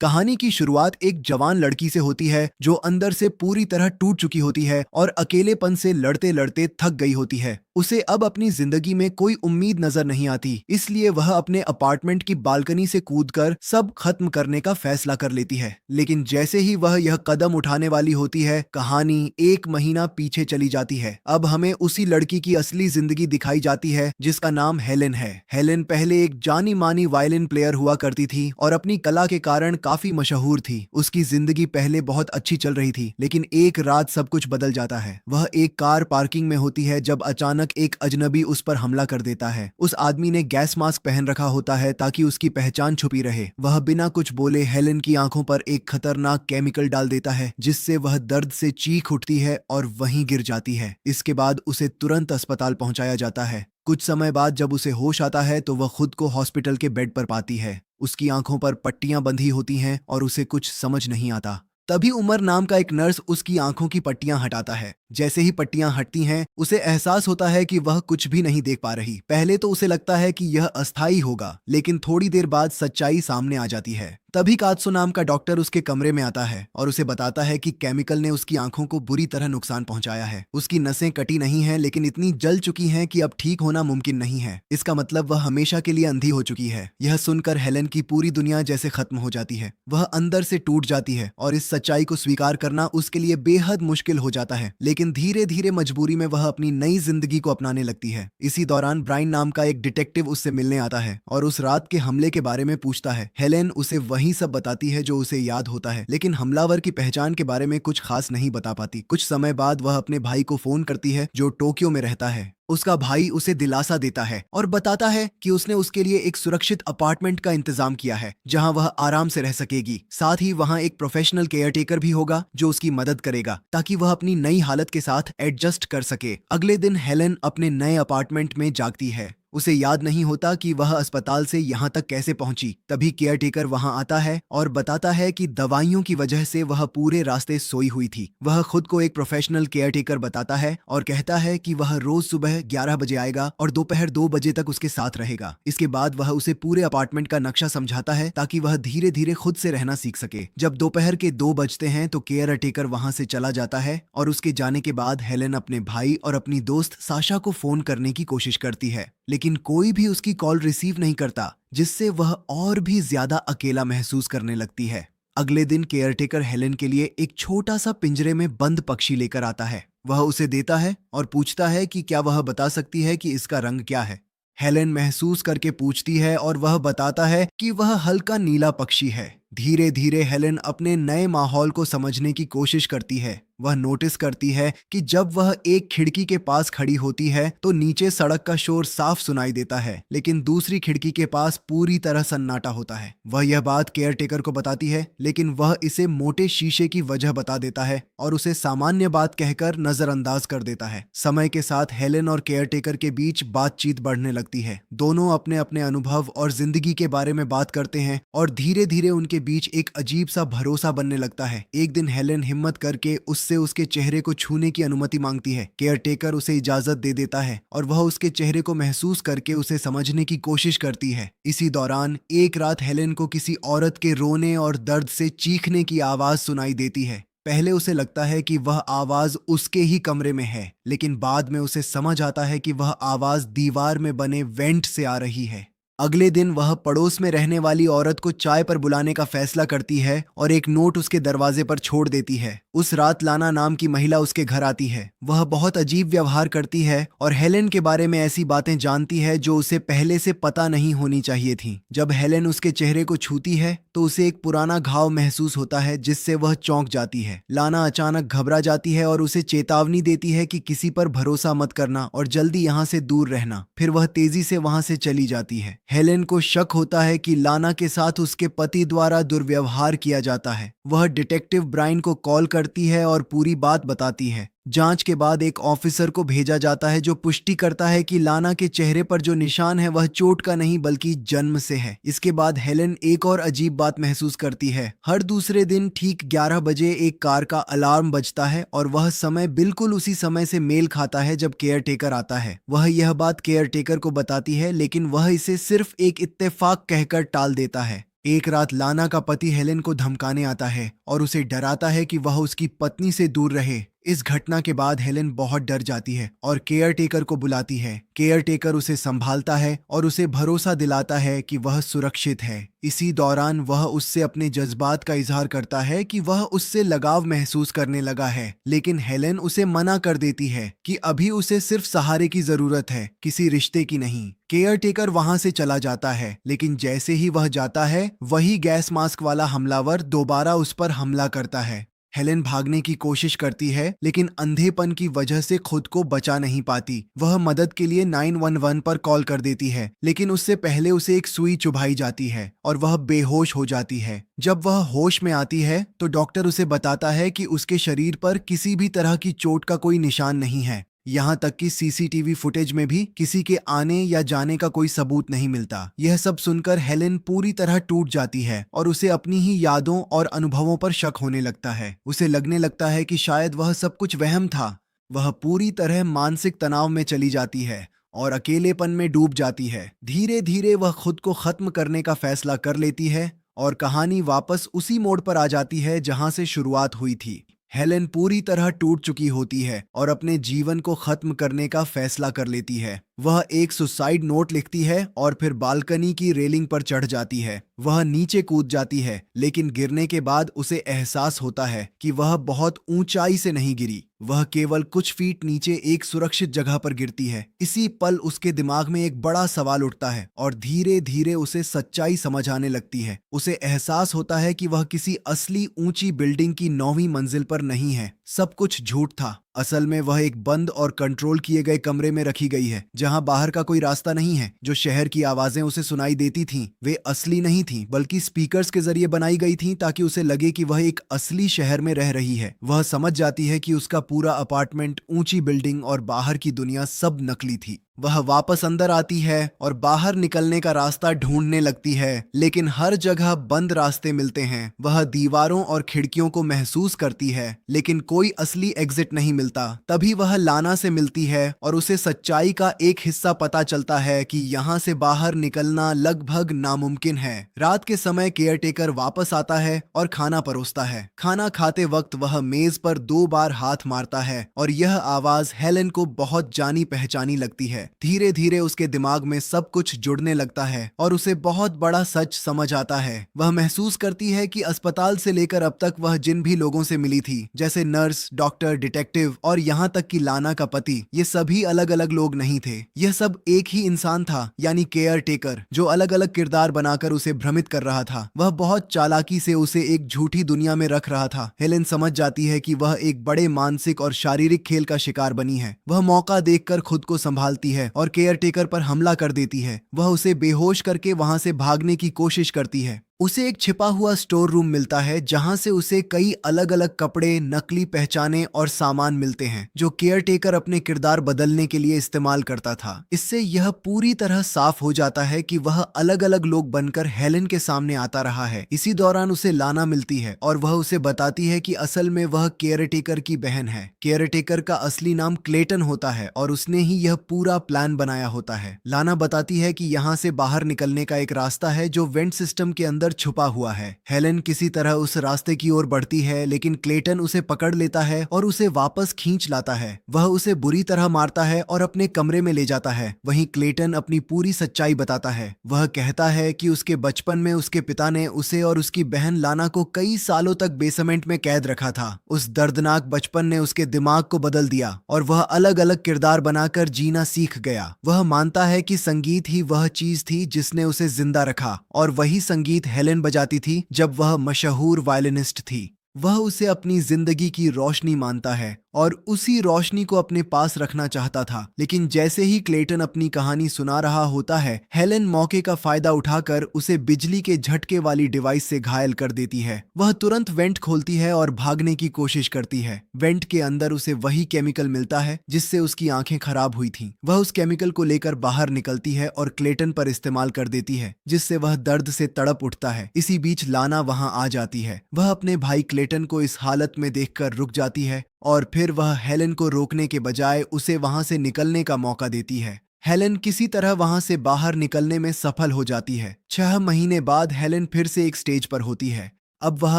कहानी की शुरुआत एक जवान लड़की से होती है जो अंदर से पूरी तरह टूट चुकी होती है और अकेलेपन से लड़ते लड़ते थक गई होती है। उसे अब अपनी जिंदगी में कोई उम्मीद नजर नहीं आती, इसलिए वह अपने अपार्टमेंट की बालकनी से कूदकर सब खत्म करने का फैसला कर लेती है। लेकिन जैसे ही वह यह कदम उठाने वाली होती है, कहानी एक महीना पीछे चली जाती है। अब हमें उसी लड़की की असली जिंदगी दिखाई जाती है जिसका नाम हेलेन है। हेलेन पहले एक जानी मानी वायलिन प्लेयर हुआ करती थी और अपनी कला के कारण काफी मशहूर थी। उसकी जिंदगी पहले बहुत अच्छी चल रही थी, लेकिन एक रात सब कुछ बदल जाता है। वह एक कार पार्किंग में होती है जब अचानक एक अजनबी उस पर हमला कर देता है। उस आदमी ने गैस मास्क पहन रखा होता है ताकि उसकी पहचान छुपी रहे। वह बिना कुछ बोले हेलेन की आंखों पर एक खतरनाक केमिकल डाल देता है, जिससे वह दर्द से चीख उठती है और वहीं गिर जाती है। इसके बाद उसे तुरंत अस्पताल पहुंचाया जाता है। कुछ समय बाद जब उसे होश आता है तो वह खुद को हॉस्पिटल के बेड पर पाती है। उसकी आंखों पर पट्टियां बंधी होती हैं और उसे कुछ समझ नहीं आता। तभी उमर नाम का एक नर्स उसकी आंखों की पट्टियां हटाता है। जैसे ही पट्टियां हटती हैं, उसे एहसास होता है कि वह कुछ भी नहीं देख पा रही। पहले तो उसे लगता है कि यह अस्थायी होगा, लेकिन थोड़ी देर बाद सच्चाई सामने आ जाती है। तभी कात्सो नाम का डॉक्टर उसके कमरे में आता है और उसे बताता है कि केमिकल ने उसकी आंखों को बुरी तरह नुकसान पहुंचाया है। उसकी नसें कटी नहीं हैं, लेकिन इतनी जल चुकी हैं कि अब ठीक होना मुमकिन नहीं है। इसका मतलब वह हमेशा के लिए अंधी हो चुकी है। यह सुनकर हेलेन की पूरी दुनिया जैसे खत्म हो जाती है। वह अंदर से टूट जाती है और इस सच्चाई को स्वीकार करना उसके लिए बेहद मुश्किल हो जाता है। लेकिन धीरे धीरे मजबूरी में वह अपनी नई जिंदगी को अपनाने लगती है। इसी दौरान ब्राइन नाम का एक डिटेक्टिव उससे मिलने आता है और उस रात के हमले के बारे में पूछता है। हेलेन उसे वही सब बताती है जो उसे याद होता है, लेकिन हमलावर की पहचान के बारे में कुछ खास नहीं बता पाती। कुछ समय बाद वह अपने भाई को फोन करती है जो टोक्यो में रहता है। उसका भाई उसे दिलासा देता है और बताता है कि उसने उसके लिए एक सुरक्षित अपार्टमेंट का इंतजाम किया है जहां वह आराम से रह सकेगी। साथ ही वहां एक प्रोफेशनल केयरटेकर भी होगा जो उसकी मदद करेगा ताकि वह अपनी नई हालत के साथ एडजस्ट कर सके। अगले दिन हेलेन अपने नए अपार्टमेंट में जागती है। उसे याद नहीं होता कि वह अस्पताल से यहाँ तक कैसे पहुंची। तभी केयरटेकर वहां आता है और बताता है कि दवाइयों की वजह से वह पूरे रास्ते सोई हुई थी। वह खुद को एक प्रोफेशनल केयरटेकर बताता है और कहता है कि वह रोज सुबह 11 बजे आएगा और दोपहर 2 बजे तक उसके साथ रहेगा। इसके बाद वह उसे पूरे अपार्टमेंट का नक्शा समझाता है ताकि वह धीरे धीरे खुद से रहना सीख सके। जब दोपहर के 2 बजते हैं तो केयरटेकर वहां से चला जाता है और उसके जाने के बाद हेलेन अपने भाई और अपनी दोस्त साशा को फोन करने की कोशिश करती है, लेकिन कोई भी उसकी कॉल रिसीव नहीं करता, जिससे वह और भी ज्यादा अकेला महसूस करने लगती है। अगले दिन केयरटेकर हेलेन के लिए एक छोटा सा पिंजरे में बंद पक्षी लेकर आता है। वह उसे देता है और पूछता है कि क्या वह बता सकती है कि इसका रंग क्या है। हेलेन महसूस करके पूछती है और वह बताता है कि वह हल्का नीला पक्षी है। धीरे धीरे हेलेन अपने नए माहौल को समझने की कोशिश करती है। वह नोटिस करती है कि जब वह एक खिड़की के पास खड़ी होती है तो नीचे सड़क का शोर साफ सुनाई देता है, लेकिन दूसरी खिड़की के पास पूरी तरह सन्नाटा होता है। वह यह बात केयरटेकर को बताती है, लेकिन वह इसे मोटे शीशे की वजह बता देता है और उसे सामान्य बात कहकर नजरअंदाज कर देता है। समय के साथ हेलेन और केयरटेकर के बीच बातचीत बढ़ने लगती है। दोनों अपने अपने अनुभव और जिंदगी के बारे में बात करते हैं और धीरे धीरे उनके बीच एक अजीब सा भरोसा बनने लगता है। एक दिन हेलेन हिम्मत करके उसके चेहरे को छूने की अनुमति मांगती है। केयरटेकर उसे इजाजत दे देता है और वह उसके चेहरे को महसूस करके उसे समझने की कोशिश करती है। इसी दौरान एक रात हेलेन को किसी औरत के रोने और दर्द से चीखने की आवाज सुनाई देती है। पहले उसे लगता है कि वह आवाज उसके ही कमरे में है, लेकिन बाद में उसे समझ आता है कि वह आवाज दीवार में बने वेंट से आ रही है। अगले दिन वह पड़ोस में रहने वाली औरत को चाय पर बुलाने का फैसला करती है और एक नोट उसके दरवाजे पर छोड़ देती है। उस रात लाना नाम की महिला उसके घर आती है। वह बहुत अजीब व्यवहार करती है और हेलेन के बारे में ऐसी बातें जानती है जो उसे पहले से पता नहीं होनी चाहिए थी। जब हेलेन उसके चेहरे को छूती है तो उसे एक पुराना घाव महसूस होता है, जिससे वह चौंक जाती है। लाना अचानक घबरा जाती है और उसे चेतावनी देती है कि किसी पर भरोसा मत करना और जल्दी यहाँ से दूर रहना। फिर वह तेजी से वहां से चली जाती है। हेलेन को शक होता है कि लाना के साथ उसके पति द्वारा दुर्व्यवहार किया जाता है। वह डिटेक्टिव ब्राइन को कॉल करती है और पूरी बात बताती है। जांच के बाद एक ऑफिसर को भेजा जाता है जो पुष्टि करता है कि लाना के चेहरे पर जो निशान है वह चोट का नहीं बल्कि जन्म से है। इसके बाद हेलेन एक और अजीब बात महसूस करती है। हर दूसरे दिन ठीक 11 बजे एक कार का अलार्म बजता है और वह समय बिल्कुल उसी समय से मेल खाता है जब केयरटेकर आता है। वह यह बात केयरटेकर को बताती है, लेकिन वह इसे सिर्फ एक इत्तेफाक कहकर टाल देता है। एक रात लाना का पति हेलेन को धमकाने आता है और उसे डराता है कि वह उसकी पत्नी से दूर रहे। इस घटना के बाद हेलेन बहुत डर जाती है और केयर टेकर को बुलाती है। केयर टेकर उसे संभालता है और उसे भरोसा दिलाता है कि वह सुरक्षित है। इसी दौरान वह उससे अपने जज्बात का इजहार करता है कि वह उससे लगाव महसूस करने लगा है, लेकिन हेलेन उसे मना कर देती है कि अभी उसे सिर्फ सहारे की जरूरत है, किसी रिश्ते की नहीं। केयर टेकर वहां से चला जाता है, लेकिन जैसे ही वह जाता है वही गैस मास्क वाला हमलावर दोबारा उस पर हमला करता है। हेलेन भागने की कोशिश करती है, लेकिन अंधेपन की वजह से खुद को बचा नहीं पाती। वह मदद के लिए 911 पर कॉल कर देती है, लेकिन उससे पहले उसे एक सुई चुभाई जाती है और वह बेहोश हो जाती है। जब वह होश में आती है तो डॉक्टर उसे बताता है कि उसके शरीर पर किसी भी तरह की चोट का कोई निशान नहीं है। यहाँ तक कि सीसीटीवी फुटेज में भी किसी के आने या जाने का कोई सबूत नहीं मिलता। यह सब सुनकर हेलेन पूरी तरह टूट जाती है और उसे अपनी ही यादों और अनुभवों पर शक होने लगता है। उसे लगने लगता है कि शायद वह सब कुछ वहम था। वह पूरी तरह मानसिक तनाव में चली जाती है और अकेलेपन में डूब जाती है। धीरे धीरे वह खुद को खत्म करने का फैसला कर लेती है और कहानी वापस उसी मोड़ पर आ जाती है जहां से शुरुआत हुई थी। हेलेन पूरी तरह टूट चुकी होती है और अपने जीवन को खत्म करने का फैसला कर लेती है। वह एक सुसाइड नोट लिखती है और फिर बालकनी की रेलिंग पर चढ़ जाती है। वह नीचे कूद जाती है, लेकिन गिरने के बाद उसे एहसास होता है कि वह बहुत ऊंचाई से नहीं गिरी, वह केवल कुछ फीट नीचे एक सुरक्षित जगह पर गिरती है। इसी पल उसके दिमाग में एक बड़ा सवाल उठता है और धीरे धीरे उसे सच्चाई समझ आने लगती है। उसे एहसास होता है कि वह किसी असली ऊंची बिल्डिंग की 9वीं मंजिल पर नहीं है। सब कुछ झूठ था। असल में वह एक बंद और कंट्रोल किए गए कमरे में रखी गई है, जहां बाहर का कोई रास्ता नहीं है। जो शहर की आवाजें उसे सुनाई देती थीं, वे असली नहीं थीं, बल्कि स्पीकर्स के जरिए बनाई गई थीं ताकि उसे लगे कि वह एक असली शहर में रह रही है। वह समझ जाती है कि उसका पूरा अपार्टमेंट, ऊंची बिल्डिंग और बाहर की दुनिया सब नकली थी। वह वापस अंदर आती है और बाहर निकलने का रास्ता ढूंढने लगती है, लेकिन हर जगह बंद रास्ते मिलते हैं। वह दीवारों और खिड़कियों को महसूस करती है, लेकिन कोई असली एग्जिट नहीं मिलता। तभी वह लाना से मिलती है और उसे सच्चाई का एक हिस्सा पता चलता है कि यहाँ से बाहर निकलना लगभग नामुमकिन है। रात के समय केयरटेकर वापस आता है और खाना परोसता है। खाना खाते वक्त वह मेज पर 2 बार हाथ मारता है और यह आवाज हेलेन को बहुत जानी पहचानी लगती है। धीरे धीरे उसके दिमाग में सब कुछ जुड़ने लगता है और उसे बहुत बड़ा सच समझ आता है। वह महसूस करती है कि अस्पताल से लेकर अब तक वह जिन भी लोगों से मिली थी, जैसे नर्स, डॉक्टर, डिटेक्टिव और यहाँ तक कि लाना का पति, ये सभी अलग अलग लोग नहीं थे। यह सब एक ही इंसान था, यानी केयर टेकर, जो अलग अलग किरदार बनाकर उसे भ्रमित कर रहा था। वह बहुत चालाकी से उसे एक झूठी दुनिया में रख रहा था। हेलेन समझ जाती है कि वह एक बड़े मानसिक और शारीरिक खेल का शिकार बनी है। वह मौका देखकर खुद को संभालती है और केयरटेकर पर हमला कर देती है। वह उसे बेहोश करके वहां से भागने की कोशिश करती है। उसे एक छिपा हुआ स्टोर रूम मिलता है, जहां से उसे कई अलग अलग कपड़े, नकली पहचाने और सामान मिलते हैं, जो केयरटेकर अपने किरदार बदलने के लिए इस्तेमाल करता था। इससे यह पूरी तरह साफ हो जाता है कि वह अलग अलग लोग बनकर हेलेन के सामने आता रहा है। इसी दौरान उसे लाना मिलती है और वह उसे बताती है कि असल में वह केयरटेकर की बहन है। केयरटेकर का असली नाम क्लेटन होता है और उसने ही यह पूरा प्लान बनाया होता है। लाना बताती है कि यहाँ से बाहर निकलने का एक रास्ता है जो वेंट सिस्टम के अंदर छुपा हुआ है। हेलेन किसी तरह उस रास्ते की ओर बढ़ती है, लेकिन क्लेटन उसे पकड़ लेता है और उसे वापस खींच लाता है। वह उसे बुरी तरह मारता है और अपने कमरे में ले जाता है। वहीं क्लेटन अपनी पूरी सच्चाई बताता है। वह कहता है कि उसके बचपन में उसके पिता ने उसे और उसकी बहन लाना को कई सालों तक बेसमेंट में कैद रखा था। उस दर्दनाक बचपन ने उसके दिमाग को बदल दिया और वह अलग अलग किरदार बनाकर जीना सीख गया। वह मानता है कि संगीत ही वह चीज थी जिसने उसे जिंदा रखा, और वही संगीत हेलेन बजाती थी जब वह मशहूर वायलिनिस्ट थी। वह उसे अपनी जिंदगी की रोशनी मानता है और उसी रोशनी को अपने पास रखना चाहता था। लेकिन जैसे ही क्लेटन अपनी कहानी सुना रहा होता है, हेलेन मौके का फायदा उठाकर उसे बिजली के झटके वाली डिवाइस से घायल कर देती है। वह तुरंत वेंट खोलती है और भागने की कोशिश करती है। वेंट के अंदर उसे वही केमिकल मिलता है जिससे उसकी आंखें खराब हुई थीं। वह उस केमिकल को लेकर बाहर निकलती है और क्लेटन पर इस्तेमाल कर देती है, जिससे वह दर्द से तड़प उठता है। इसी बीच लाना वहां आ जाती है। वह अपने भाई क्लेटन को इस हालत में देखकर रुक जाती है और फिर वह हेलेन को रोकने के बजाय उसे वहां से निकलने का मौका देती है। हेलेन किसी तरह वहां से बाहर निकलने में सफल हो जाती है। 6 महीने बाद हेलेन फिर से एक स्टेज पर होती है। अब वह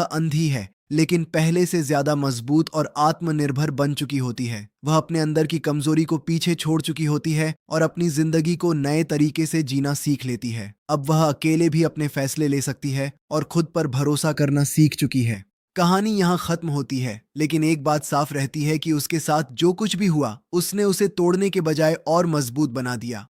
अंधी है, लेकिन पहले से ज्यादा मजबूत और आत्मनिर्भर बन चुकी होती है। वह अपने अंदर की कमजोरी को पीछे छोड़ चुकी होती है और अपनी जिंदगी को नए तरीके से जीना सीख लेती है। अब वह अकेले भी अपने फैसले ले सकती है और खुद पर भरोसा करना सीख चुकी है। कहानी यहाँ खत्म होती है, लेकिन एक बात साफ रहती है कि उसके साथ जो कुछ भी हुआ, उसने उसे तोड़ने के बजाय और मजबूत बना दिया।